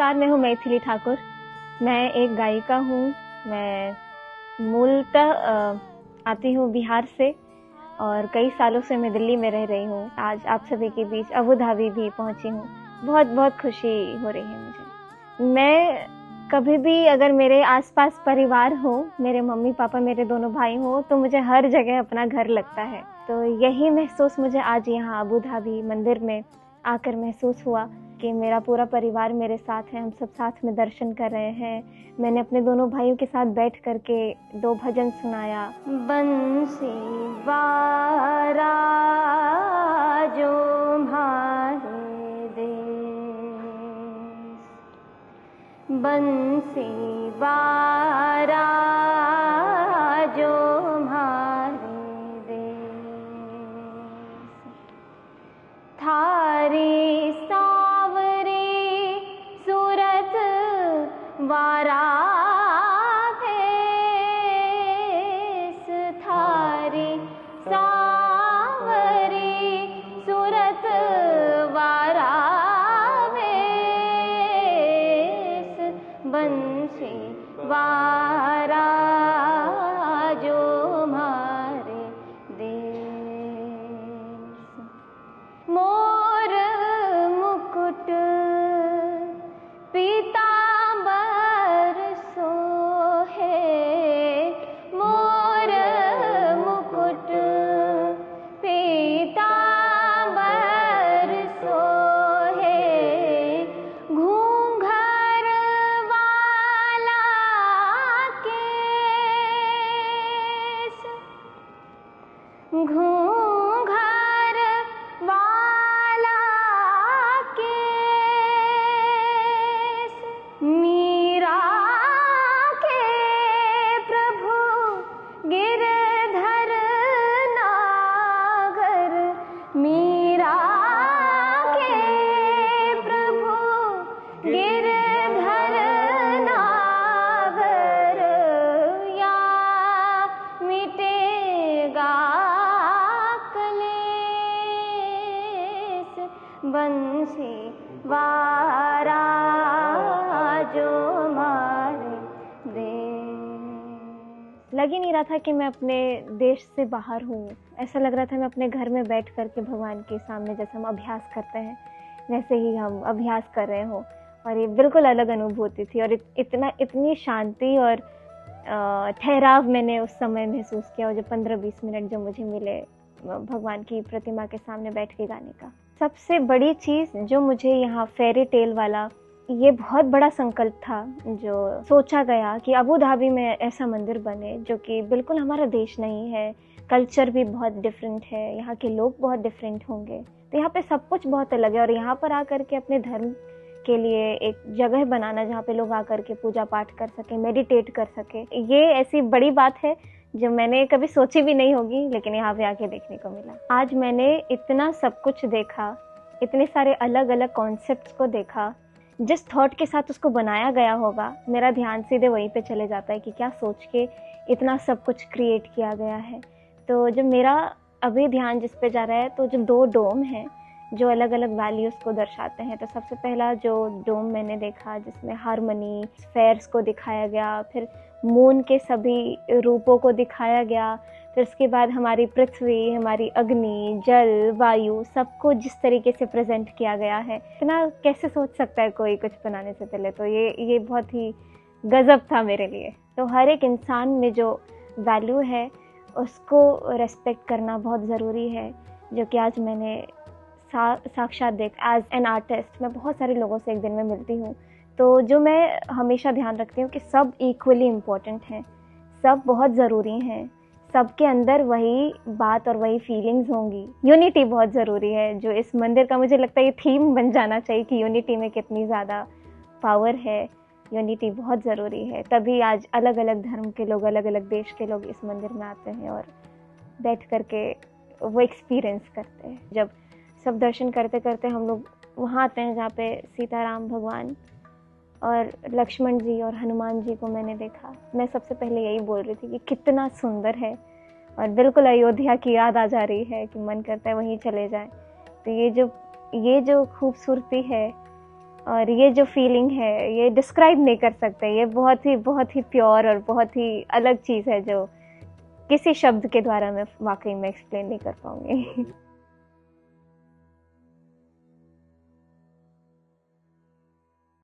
नमस्कार, मैं हूँ मैथिली ठाकुर। मैं एक गायिका हूँ। मैं मूलतः आती हूँ बिहार से और कई सालों से मैं दिल्ली में रह रही हूँ। आज आप सभी के बीच अबू धाबी भी पहुँची हूँ। बहुत बहुत खुशी हो रही है मुझे। मैं कभी भी अगर मेरे आसपास परिवार हो, मेरे मम्मी पापा, मेरे दोनों भाई हो, तो मुझे हर जगह अपना घर लगता है। तो यही महसूस मुझे आज यहाँ अबू धाबी मंदिर में आकर महसूस हुआ कि मेरा पूरा परिवार मेरे साथ है। हम सब साथ में दर्शन कर रहे हैं। मैंने अपने दोनों भाइयों के साथ बैठ करके 2 भजन सुनाया। बंसी वारा जो म्हारे देश, बंसी वारा जो म्हारे देश, थारी वारा भेस, थारी सावरी सूरत वारा भेस, बंसी वारा जो म्हारे देश। मोर मुकुट पीता घूंघर वाला केस, मीरा के प्रभु गिरधर नागर, मीरा के प्रभु गिरधर नागर, या मिटेगा बंसी वारा जो म्हारे देश। लग ही नहीं रहा था कि मैं अपने देश से बाहर हूँ। ऐसा लग रहा था मैं अपने घर में बैठ करके भगवान के सामने जैसे हम अभ्यास करते हैं वैसे ही हम अभ्यास कर रहे हों। और ये बिल्कुल अलग अनुभूति थी और इतनी शांति और ठहराव मैंने उस समय महसूस किया। और जो 15-20 मिनट जो मुझे मिले भगवान की प्रतिमा के सामने बैठ के गाने का, सबसे बड़ी चीज़ जो मुझे यहाँ फेरी टेल वाला, ये बहुत बड़ा संकल्प था जो सोचा गया कि अबू धाबी में ऐसा मंदिर बने जो कि बिल्कुल हमारा देश नहीं है। कल्चर भी बहुत डिफरेंट है, यहाँ के लोग बहुत डिफरेंट होंगे, तो यहाँ पे सब कुछ बहुत अलग है। और यहाँ पर आकर के अपने धर्म के लिए एक जगह बनाना जहाँ पे लोग आकर के पूजा पाठ कर सके, मेडिटेट कर सके, ये ऐसी बड़ी बात है जो मैंने कभी सोची भी नहीं होगी, लेकिन यहाँ पे आके देखने को मिला। आज मैंने इतना सब कुछ देखा, इतने सारे अलग अलग कॉन्सेप्ट्स को देखा। जिस थॉट के साथ उसको बनाया गया होगा, मेरा ध्यान सीधे वहीं पे चले जाता है कि क्या सोच के इतना सब कुछ क्रिएट किया गया है। तो जो मेरा अभी ध्यान जिस पे जा रहा है, तो जो 2 डोम हैं जो अलग अलग वैल्यूज़ को दर्शाते हैं। तो सबसे पहला जो डोम मैंने देखा जिसमें हारमनी, स्फेयर्स को दिखाया गया, फिर मून के सभी रूपों को दिखाया गया, फिर उसके बाद हमारी पृथ्वी, हमारी अग्नि, जल, वायु, सबको जिस तरीके से प्रेजेंट किया गया है। इतना कैसे सोच सकता है कोई कुछ बनाने से पहले। तो ये बहुत ही गजब था मेरे लिए। तो हर एक इंसान में जो वैल्यू है उसको रेस्पेक्ट करना बहुत ज़रूरी है, जो कि आज मैंने साक्षात देखा। एज एन आर्टिस्ट मैं बहुत सारे लोगों से एक दिन में मिलती हूँ, तो जो मैं हमेशा ध्यान रखती हूँ कि सब इक्वली इम्पोर्टेंट हैं, सब बहुत ज़रूरी हैं, सबके अंदर वही बात और वही फीलिंग्स होंगी। यूनिटी बहुत ज़रूरी है, जो इस मंदिर का मुझे लगता है ये थीम बन जाना चाहिए कि यूनिटी में कितनी ज़्यादा पावर है। यूनिटी बहुत ज़रूरी है, तभी आज अलग अलग धर्म के लोग, अलग अलग देश के लोग इस मंदिर में आते हैं और बैठ करके वो एक्सपीरियंस करते हैं। जब सब दर्शन करते करते हम लोग वहाँ आते हैं जहाँ पे सीताराम भगवान और लक्ष्मण जी और हनुमान जी को मैंने देखा। मैं सबसे पहले यही बोल रही थी कि कितना सुंदर है और बिल्कुल अयोध्या की याद आ जा रही है कि मन करता है वहीं चले जाएं। तो ये जो खूबसूरती है और ये जो फीलिंग है ये डिस्क्राइब नहीं कर सकते, ये बहुत ही प्योर और बहुत ही अलग चीज़ है जो किसी शब्द के द्वारा मैं वाकई में एक्सप्लेन नहीं कर पाऊंगी।